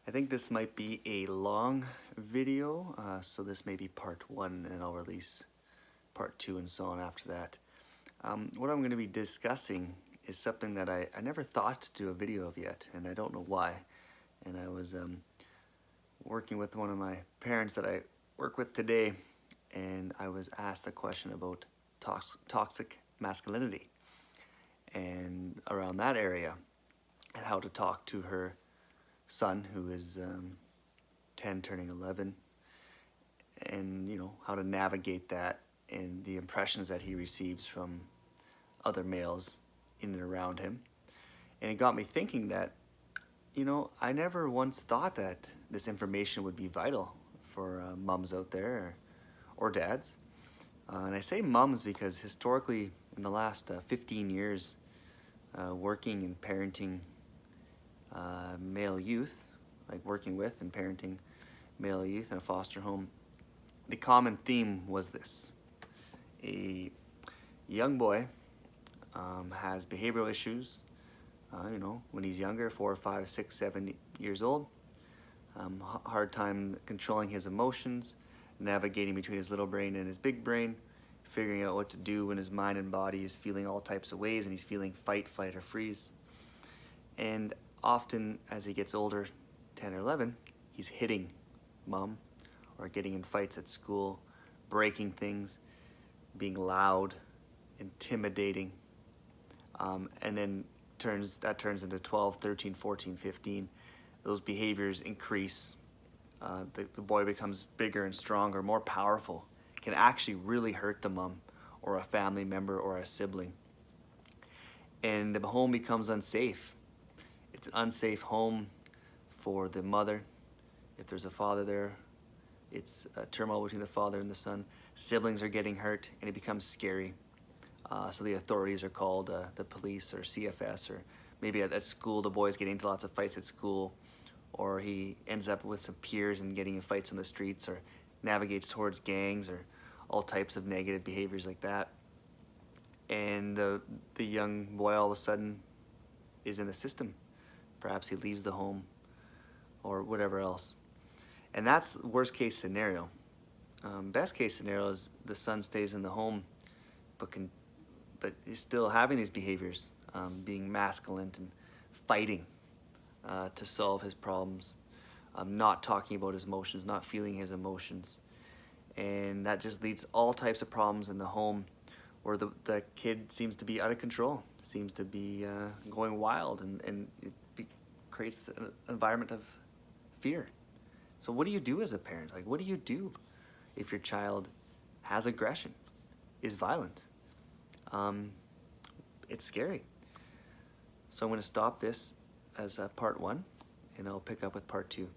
I think this might be a long video, so this may be part 1 and I'll release part 2 and so on after that. What I'm going to be discussing is something that I never thought to do a video of yet, and I don't know why. And I was working with one of my parents that I work with today, and I was asked a question about toxic masculinity and around that area, and how to talk to her son, who is 10 turning 11, and how to navigate that and the impressions that he receives from other males in and around him. And it got me thinking that I never once thought that this information would be vital for mums out there, or dads. And I say mums because historically in the last 15 years working and parenting male youth, like working with and parenting male youth in a foster home, the common theme was this: a young boy has behavioral issues, when he's younger, 4, 5, 6, 7 years old, hard time controlling his emotions, navigating between his little brain and his big brain, figuring out what to do when his mind and body is feeling all types of ways and he's feeling fight, flight, or freeze. And often as he gets older, 10 or 11, he's hitting mom or getting in fights at school, breaking things, being loud, intimidating, and then that turns into 12, 13, 14, 15. Those behaviors increase. The boy becomes bigger and stronger, more powerful. It can actually really hurt the mom or a family member or a sibling. And the home becomes unsafe. It's an unsafe home for the mother. If there's a father there, it's a turmoil between the father and the son. Siblings are getting hurt, and it becomes scary. So the authorities are called, the police or CFS, or maybe at school the boy's getting into lots of fights at school, or he ends up with some peers and getting in fights on the streets, or navigates towards gangs, or all types of negative behaviors like that. And the young boy all of a sudden is in the system. Perhaps he leaves the home or whatever else. And that's worst case scenario. Best case scenario is the son stays in the home, but he's still having these behaviors, being masculine and fighting to solve his problems, not talking about his emotions, not feeling his emotions. And that just leads all types of problems in the home, where the kid seems to be out of control, seems to be going wild, and it creates an environment of fear. So what do you do as a parent? Like, what do you do if your child has aggression, is violent? It's scary. So I'm going to stop this as part 1, and I'll pick up with part 2.